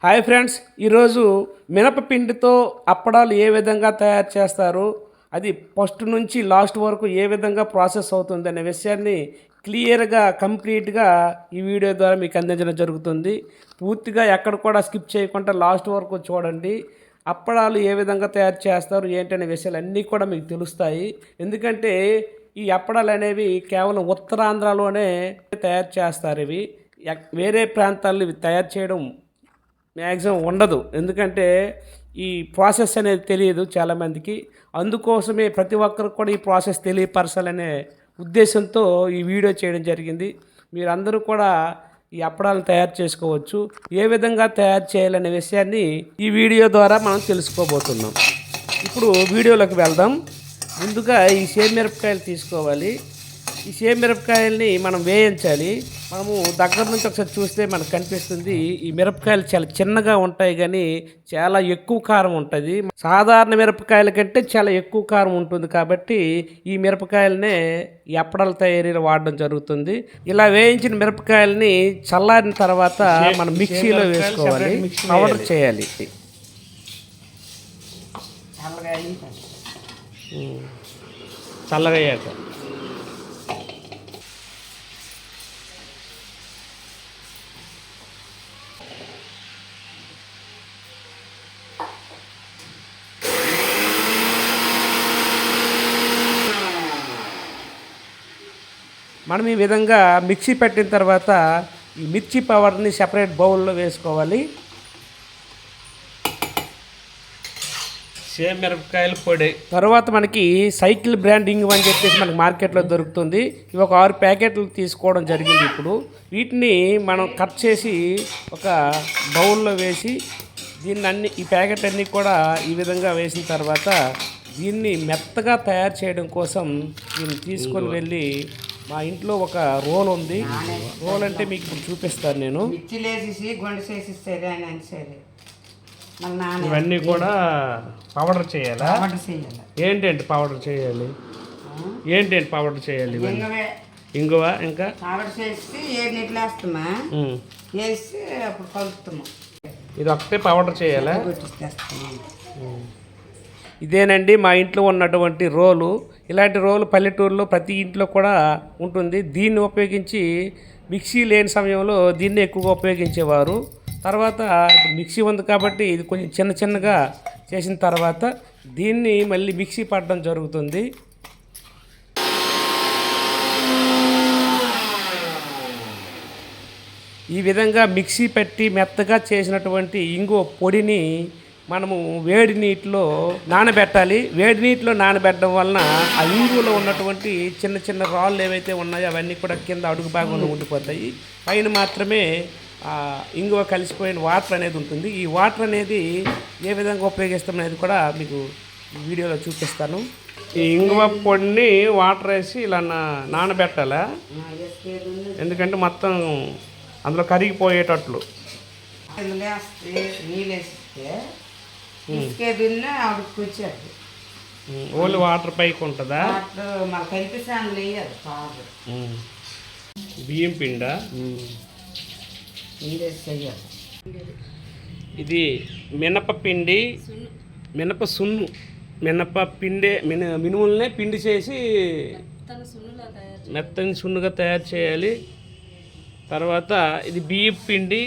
Hi friends, ఈరోజు మినపపిండితో అప్పడాలు ఏ విధంగా తయారు చేస్తారు, అది ఫస్ట్ నుంచి లాస్ట్ వరకు ఏ విధంగా ప్రాసెస్ అవుతుంది అనే విషయాన్ని క్లియర్గా కంప్లీట్గా ఈ వీడియో ద్వారా మీకు అందించడం జరుగుతుంది. పూర్తిగా ఎక్కడ కూడా స్కిప్ చేయకుండా లాస్ట్ వరకు చూడండి. అప్పడాలు ఏ విధంగా తయారు చేస్తారు ఏంటనే విషయాలు అన్నీ కూడా మీకు తెలుస్తాయి. ఎందుకంటే ఈ అప్పడాలు అనేవి కేవలం ఉత్తరాంధ్రలోనే తయారు చేస్తారు. ఇవి వేరే ప్రాంతాల్లో ఇవి తయారు చేయడం మ్యాక్సిమం ఉండదు. ఎందుకంటే ఈ ప్రాసెస్ అనేది తెలియదు చాలామందికి. అందుకోసమే ప్రతి ఒక్కరికి కూడా ఈ ప్రాసెస్ తెలియపరచాలనే ఉద్దేశంతో ఈ వీడియో చేయడం జరిగింది. మీరందరూ కూడా ఈ అప్పడాలను తయారు చేసుకోవచ్చు. ఏ విధంగా తయారు చేయాలనే విషయాన్ని ఈ వీడియో ద్వారా మనం తెలుసుకోబోతున్నాం. ఇప్పుడు వీడియోలోకి వెళ్దాం. ముందుగా ఈ సేమిరపకాయలు తీసుకోవాలి. ఈ సేమిరపకాయల్ని మనం వేయించాలి. మనము దగ్గర నుంచి ఒకసారి చూస్తే మనకు కనిపిస్తుంది, ఈ మిరపకాయలు చాలా చిన్నగా ఉంటాయి కానీ చాలా ఎక్కువ కారం ఉంటుంది. సాధారణ మిరపకాయల కంటే చాలా ఎక్కువ కారం ఉంటుంది. కాబట్టి ఈ మిరపకాయలనే ఈ అప్పడాల తయారీలో వాడడం జరుగుతుంది. ఇలా వేయించిన మిరపకాయలని చల్లారిన తర్వాత మనం మిక్సీలో వేసుకోవాలి, పౌడర్ చేయాలి. చల్లగా అయ్యాక మనం ఈ విధంగా మిక్సీ పెట్టిన తర్వాత ఈ మిర్చి పౌడర్ని సెపరేట్ బౌల్లో వేసుకోవాలి. మిరపకాయల పొడి తర్వాత మనకి సైకిల్ బ్రాండింగ్ అని చెప్పేసి మనకి మార్కెట్లో దొరుకుతుంది. ఇవి ఒక 6 ప్యాకెట్లు తీసుకోవడం జరిగింది. ఇప్పుడు వీటిని మనం కట్ చేసి ఒక బౌల్లో వేసి దీన్ని ఈ ప్యాకెట్ అన్నీ కూడా ఈ విధంగా వేసిన తర్వాత దీన్ని మెత్తగా తయారు చేయడం కోసం దీన్ని తీసుకొని వెళ్ళి మా ఇంట్లో ఒక రోల్ ఉంది. రోల్ అంటే మీకు ఇప్పుడు చూపిస్తాను నేను. ఇవన్నీ కూడా పౌడర్ చేయాలా? ఏంటంటి పౌడర్ చేయాలి? ఏంటంటి పౌడర్ చేయాలి? ఇంగువ ఇంకా ఇది ఒకటే పౌడర్ చేయాలా? ఇదేనండి మా ఇంట్లో ఉన్నటువంటి రోలు. ఇలాంటి రోలు పల్లెటూరులో ప్రతి ఇంట్లో కూడా ఉంటుంది. దీన్ని ఉపయోగించి మిక్సీ లేని సమయంలో దీన్ని ఎక్కువగా ఉపయోగించేవారు. తర్వాత మిక్సీ ఉంది కాబట్టి ఇది కొంచెం చిన్నగా చేసిన తర్వాత దీన్ని మళ్ళీ మిక్సీ పడడం జరుగుతుంది. ఈ విధంగా మిక్సీ పెట్టి మెత్తగా చేసినటువంటి ఇంగువ పొడిని మనము వేడి నీటిలో నానబెట్టాలి. వేడి నీటిలో నానబెట్టడం వలన ఆ ఇంగువలో ఉన్నటువంటి చిన్న రాళ్ళు ఏవైతే ఉన్నాయో అవన్నీ కూడా కింద అడుగు భాగంలో ఉండిపోతాయి. పైన మాత్రమే ఇంగువ కలిసిపోయిన వాటర్ అనేది ఉంటుంది. ఈ వాటర్ అనేది ఏ విధంగా ఉపయోగిస్తాం అనేది కూడా మీకు వీడియోలో చూపిస్తాను. ఈ ఇంగువ పొడిని వాటర్ వేసి ఇలా నానబెట్టాలా? ఎందుకంటే మొత్తం అందులో కరిగిపోయేటట్లు. ఓన్లీ వాటర్ పైకి ఉంటుందా? బియ్యం పిండా? ఇది మినపపిండి, మినప సున్ను, మినప పిండే మినుములనే పిండి చేసి మెత్తని సున్నుగా తయారు చేయాలి. తర్వాత ఇది బియ్యం పిండి,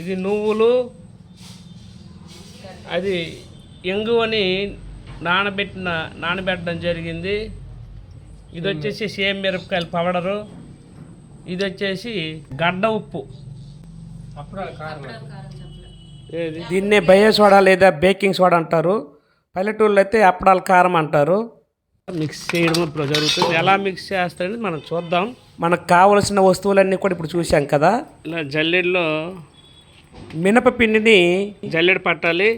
ఇది నువ్వులు, అది ఎంగువని నానబెట్టడం జరిగింది. ఇది వచ్చేసి సేమ్ మిరపకాయల పౌడరు, ఇది వచ్చేసి గడ్డ ఉప్పు. దీన్నే బయో సోడా లేదా బేకింగ్ సోడా అంటారు. పల్లెటూరులో అయితే అప్పడాల కారం అంటారు. మిక్స్ చేయడం ఇప్పుడు జరుగుతుంది. ఎలా మిక్స్ చేస్తారని మనం చూద్దాం. మనకు కావలసిన వస్తువులన్నీ కూడా ఇప్పుడు చూసాం కదా. ఇలా జల్లెడలో మినపపిండిని జల్లెడ పట్టాలి.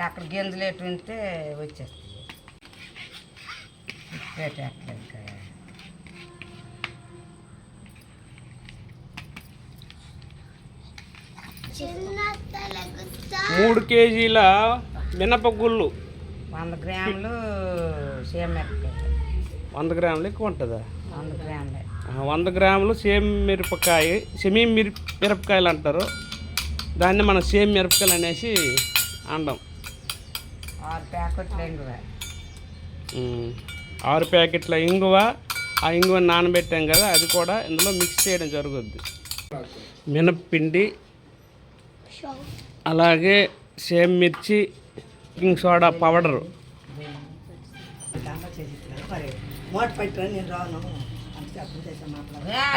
అక్కడ గింజలు ఎటు ఉంటే వచ్చేస్తాయి. మూడు కేజీల మినపగుళ్ళు, 100 గ్రాములు సేమిరపకాయ. 100 గ్రాములు ఎక్కువ ఉంటుందా? 100 గ్రాములే. 100 గ్రాములు సేమ్ మిరపకాయ, మిరపకాయలు అంటారు దాన్ని, మనం సేమ్ మిరపకాయలు అనేసి అండం. 6 ప్యాకెట్లు ఇంగువ. 6 ప్యాకెట్ల ఇంగువ. ఆ ఇంగువ నానబెట్టాం కదా, అది కూడా ఇందులో మిక్స్ చేయడం జరుగుద్ది. మినప్పిండి, అలాగే సేమ్ మిర్చి, baking soda powder.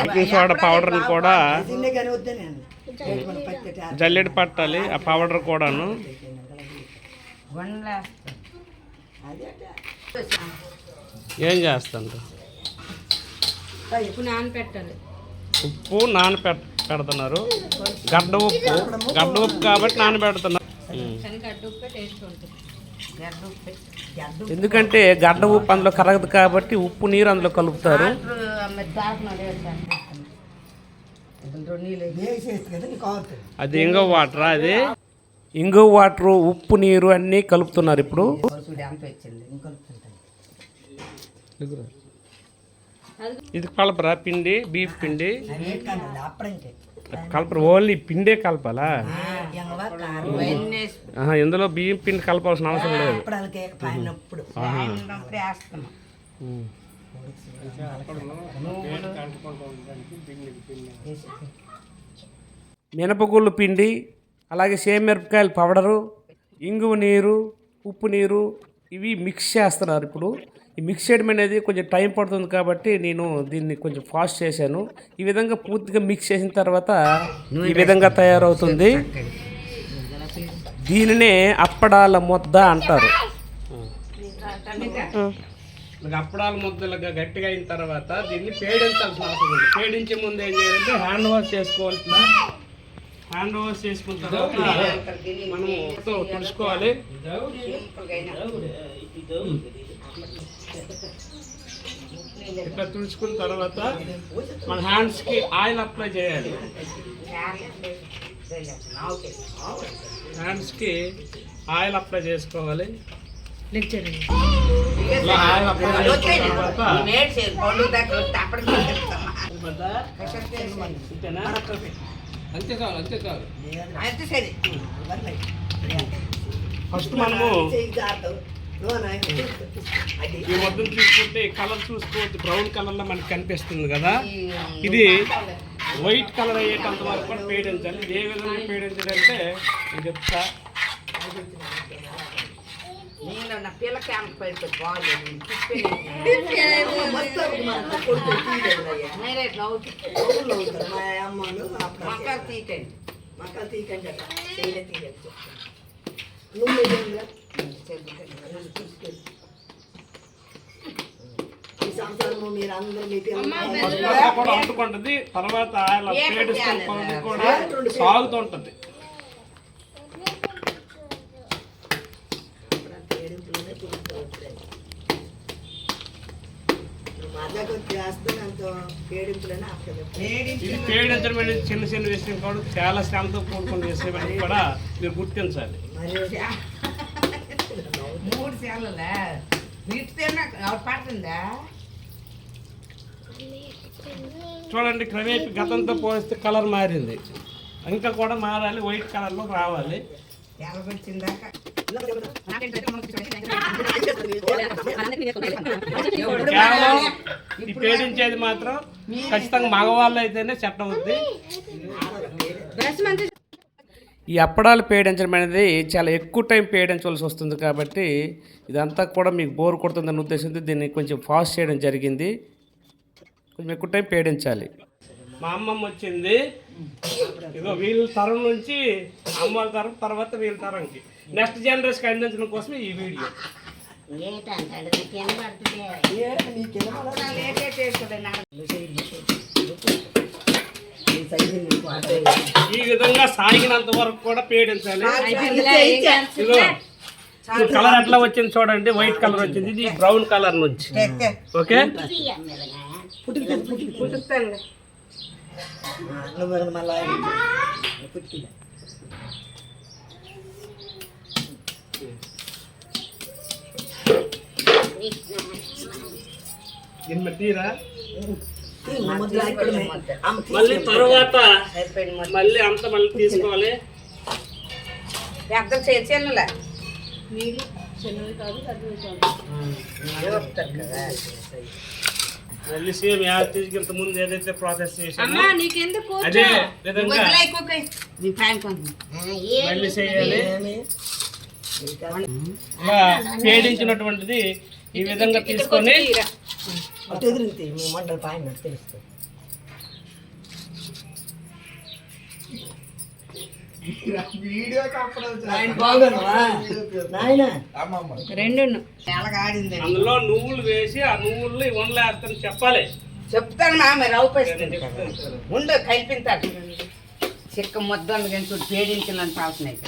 Baking soda పౌడర్ని కూడా జల్లెడ పట్టాలి, ఆ పౌడర్ కూడాను. ఏం చేస్తాను? ఉప్పు నానపెడుతున్నారు. గడ్డ ఉప్పు కాబట్టి నానబెడుతున్నారు. ఎందుకంటే గడ్డ ఉప్పు అందులో కరగదు కాబట్టి ఉప్పు నీరు అందులో కలుపుతారు. అది ఇంగువ వాటరా? అది ఇంగువ వాటరు, ఉప్పు నీరు అన్నీ కలుపుతున్నారు ఇప్పుడు. ఇది కలపరా పిండి? బీఫ్ పిండి కలపరు, ఓన్లీ పిండే కలపాలా? ఇందులో బియ్యం పిండి కలపాల్సిన అవసరం లేదు. మినపగుళ్ళు పిండి, అలాగే సేమిరపకాయల పౌడరు, ఇంగువ నీరు, ఉప్పు నీరు, ఇవి మిక్స్ చేస్తున్నారు ఇప్పుడు. ఈ మిక్స్ చేయడం అనేది కొంచెం టైం పడుతుంది కాబట్టి నేను దీన్ని కొంచెం ఫాస్ట్ చేశాను. ఈ విధంగా పూర్తిగా మిక్స్ చేసిన తర్వాత ఈ విధంగా తయారవుతుంది. దీనినే అప్పడాల ముద్ద అంటారు. అప్పడాల ముద్దలుగా గట్టిగా అయిన తర్వాత దీన్ని పేడించాల్సిన అవసరం ఉంది. పేడించే ముందు ఏం చేయాలంటే హ్యాండ్ వాష్ చేసుకోవాలి. హ్యాండ్ వాష్ చేసుకున్న తర్వాత మనము తుడుచుకోవాలి. ఇట్లా తుడుచుకున్న తర్వాత మన హ్యాండ్స్కి ఆయిల్ అప్లై చేయాలి. హ్యాండ్స్కి ఆయిల్ అప్లై చేసుకోవాలి. ఆయిల్ అప్లై చేసుకున్న తర్వాత ఫస్ట్ మనము ఈ ముద్దను చూసుకుంటే కలర్ చూసుకోవచ్చు, బ్రౌన్ కలర్లో మనకి కనిపిస్తుంది కదా. ఇది వైట్ కలర్ అయ్యేటంత వరకు కూడా పేడించాలి. ఇది ఏ విధంగా పేడించాలంటే నేను చెప్తా. కూడా అంటుకుంటుంది, తర్వాత కూడా సాగుతుంటది. ఇది పేడించడం అనేది చిన్న చిన్న విషయం కూడా, చాలా శ్రమతో కూడుకున్న విషయం అనేది కూడా మీరు గుర్తించాలి. చూడండి, క్రమేపీ గతంతో పోలిస్తే కలర్ మారింది. ఇంకా కూడా మారాలి, వైట్ కలర్లో రావాలి. కేవలం ఈ పేడించేది మాత్రం ఖచ్చితంగా మగవాళ్ళు అయితేనే సెట్ అవుద్ది. ఈ అప్పడాలు పేడించడం అనేది చాలా ఎక్కువ టైం పేడించవలసి వస్తుంది కాబట్టి ఇదంతా కూడా మీకు బోర్ కొడుతుందన్న ఉద్దేశంతో దీన్ని కొంచెం ఫాస్ట్ చేయడం జరిగింది. కొంచెం ఎక్కువ టైం పేడించాలి. మా అమ్మమ్మ వచ్చింది, ఇదో వీళ్ళ తరం నుంచి అమ్మల తరం, తర్వాత వీళ్ళ తరంకి నెక్స్ట్ జనరేషన్కి అందించడం కోసం ఈ వీడియో. ఈ విధంగా సాగినంత వరకు కూడా పేడించాలి. కలర్ ఎట్లా వచ్చింది చూడండి, వైట్ కలర్ వచ్చింది, ఇది బ్రౌన్ కలర్ నుంచి. ఓకే, తీరా మళ్ళీ తర్వాత మళ్ళీ అంత మళ్ళీ తీసుకోవాలి. పెద్దలు చేసేనులే మళ్ళీ సేమ్ యాక్టివ్కి ఇంత ముందు ఏదైతే ప్రాసెస్ చేసామో అదే విధంగా మళ్ళీ చేయాలి. ఇలా పేడించినటువంటిది ఈ విధంగా తీసుకొని అందులో నువ్వులు వేసి ఆ నువ్వులు వండలేస్తాను చెప్పాలి. చెప్తాను మామ రౌపేస్తాను ఉండు కలిపింతాడు చిక్క ముద్దలు కానీ పేడించాలని తాగుతున్నాయి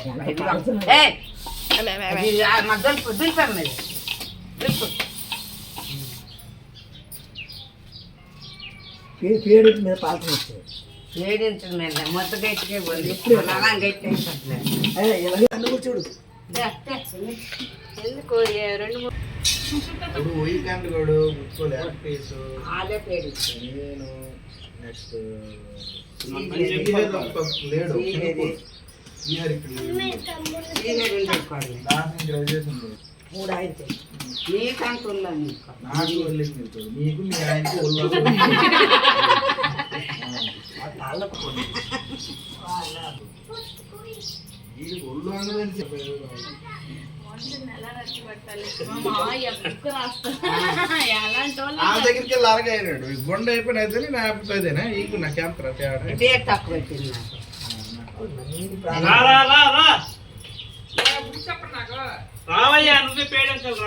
మద్దలు దులిపారు మీరు పేడించి మీద పాలన ఇచ్చారు. పేడించడం మీద ముద్ద గట్టిగా అలా గట్టి చూడు ఎందుకు 2-3 ఆలే పేడించాను నేను నెక్స్ట్ మూడు ఆయన నీకంటూ మీకు మీ ఆయనకి ఒళ్ళు అన్నదని చెప్పారు. ఆ దగ్గరికి వెళ్ళి అరగైనాడు బొండ అయిపోయిన అయితే నా అయిపోతుందేనా ఈకు నాకేంత తేడా తక్కువ రావయ్యా నువ్వే పేడించాలి.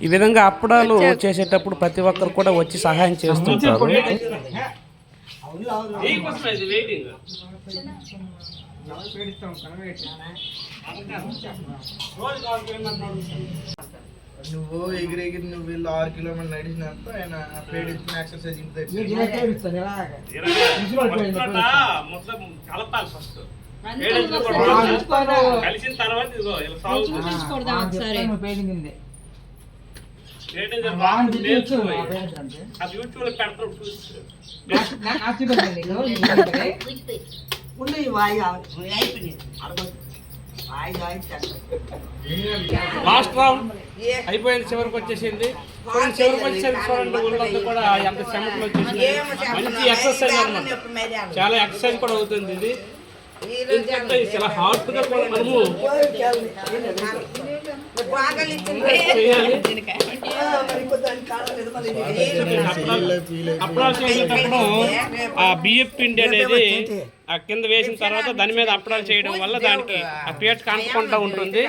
ఈ విధంగా అప్పడాలు చేసేటప్పుడు ప్రతి ఒక్కరు కూడా వచ్చి సహాయం చేస్తుంటారు. నువ్వు ఎగిరెగిరి నువ్వు వెళ్ళి 6 కిలోమీటర్లు నడిచినంత ఆయన పేడించిన ఎక్సర్సైజ్ కలిసిన తర్వాత లాస్ట్ రౌండ్ అయిపోయింది. చివరికి వచ్చేసింది. చివరికి వచ్చేసరికి చూడండి ఊళ్ళంతా కూడా ఎంత చెమటలు వచ్చేసింది. మంచి ఎక్సర్సైజ్ అన్నమాట. చాలా ఎక్సర్సైజ్ కూడా అవుతుంది ఇది. ఎందుకంటే చాలా హార్ట్ గా కూడా మనము అప్పడాలు చేసేటప్పుడు ఆ బియ్యం పిండి అనేది ఆ కింద వేసిన తర్వాత దాని మీద అప్పడాలు చేయడం వల్ల దానికి ఆ పేట కంటకుండా ఉంటుంది.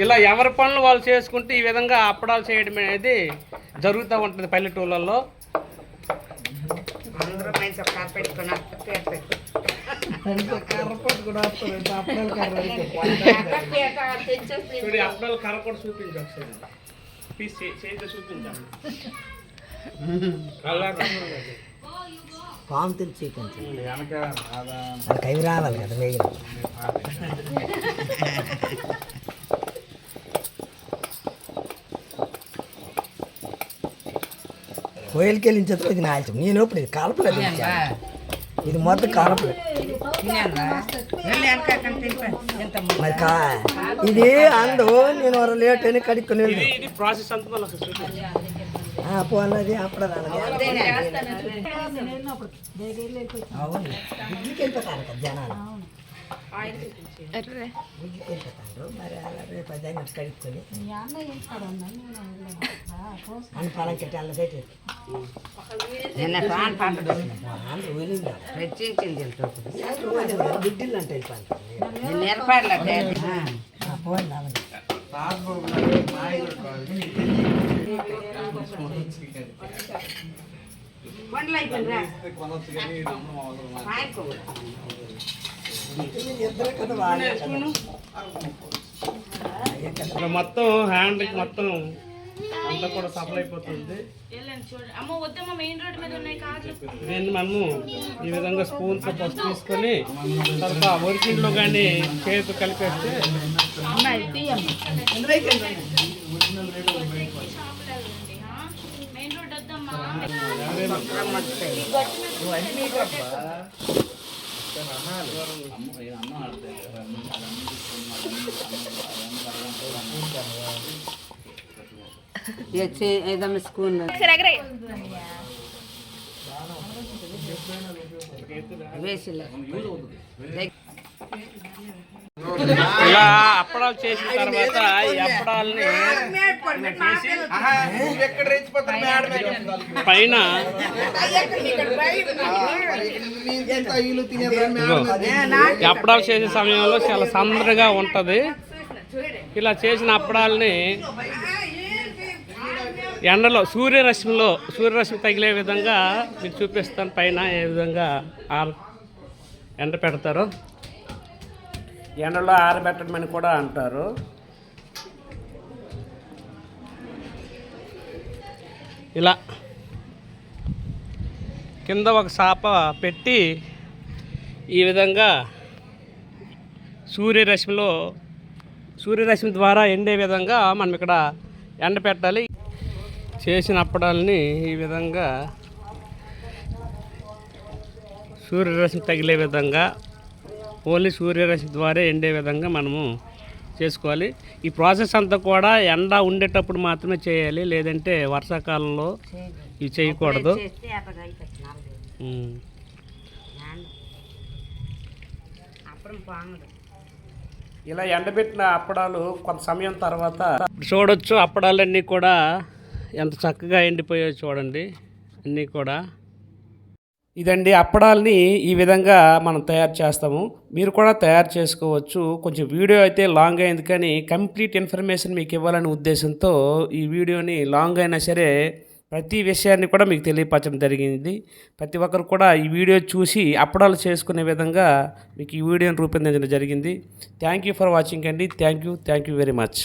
ఇలా ఎవరి పనులు వాళ్ళు చేసుకుంటే ఈ విధంగా అప్పడాలు చేయడం అనేది జరుగుతూ ఉంటుంది పల్లెటూళ్ళల్లో. అప్పడాలు కర్ర కూడా చూపించాలి. చూపించాలి పాము తెలిసి కవి రావాలి కదా వేగిన కోయిలకి వెళ్ళించదు ఇది నా నేను ఇప్పుడు ఇది కలపలేదు ఇది మొత్తం కలపలేదు మరి ఇది అందు నేను లేట్ అని కడుక్కొని ప్రాసెస్ అంతా పోన్నది అప్పుడు అవును ఇంటికి వెళ్ళిపోతారు కదా జనాలు ఇంటికి వెళ్ళిపోతారు మరి అలా రేపు అదే కడుక్కొని అని పొలం కట్టి అల్ల పెట్టి బిడ్డిల్ అంటే మొత్తం హ్యాండ్కి మొత్తం అంతా కూడా సప్లై అయిపోతుంది. అమ్మ వద్దమ్మ మెయిన్ రోడ్ మీద ఉన్నాయి కార్లు. దీన్ని మనము ఈ విధంగా స్పూన్తో ఫస్ట్ తీసుకొని తర్వాత ఒరిజిన్లో కానీ చేతితో కలిపేస్తే మెయిన్ రోడ్ వద్దమ్మా. ఏదమ్మా స్కూల్ వేసిలే ఇలా అప్పడాలు చేసిన తర్వాత ఈ అప్పడాలని పైన ఈ అప్పడాలు చేసే సమయంలో చాలా సందడిగా ఉంటుంది. ఇలా చేసిన అప్పడాలని ఎండలో సూర్యరశ్మి తగిలే విధంగా మీకు చూపిస్తాను. పైన ఏ విధంగా ఎండ పెడతారో, ఎండలో ఆరబెట్టడం అని కూడా అంటారు. ఇలా కింద ఒక సాప పెట్టి ఈ విధంగా సూర్యరశ్మి ద్వారా ఎండే విధంగా మనం ఇక్కడ ఎండ పెట్టాలి. చేసిన అప్పడాలని ఈ విధంగా సూర్యరశ్మి తగిలే విధంగా ఓన్లీ సూర్యరశ్మి ద్వారా ఎండే విధంగా మనము చేసుకోవాలి. ఈ ప్రాసెస్ అంతా కూడా ఎండ ఉండేటప్పుడు మాత్రమే చేయాలి, లేదంటే వర్షాకాలంలో ఇవి చేయకూడదు. ఇలా ఎండబెట్టిన అప్పడాలు కొంత సమయం తర్వాత చూడొచ్చు. అప్పడాలన్నీ కూడా ఎంత చక్కగా ఎండిపోయాయో చూడండి. అన్నీ కూడా ఇదండి అప్పడాలని ఈ విధంగా మనం తయారు చేస్తాము. మీరు కూడా తయారు చేసుకోవచ్చు. కొంచెం వీడియో అయితే లాంగ్ అయింది, కానీ కంప్లీట్ ఇన్ఫర్మేషన్ మీకు ఇవ్వాలనే ఉద్దేశంతో ఈ వీడియోని లాంగ్ అయినా సరే ప్రతి విషయాన్ని కూడా మీకు తెలియపరచడం జరిగింది. ప్రతి ఒక్కరు కూడా ఈ వీడియో చూసి అప్పడాలు చేసుకునే విధంగా మీకు ఈ వీడియోని రూపొందించడం జరిగింది. థ్యాంక్ యూ ఫర్ వాచింగ్ అండి. Thank you very much.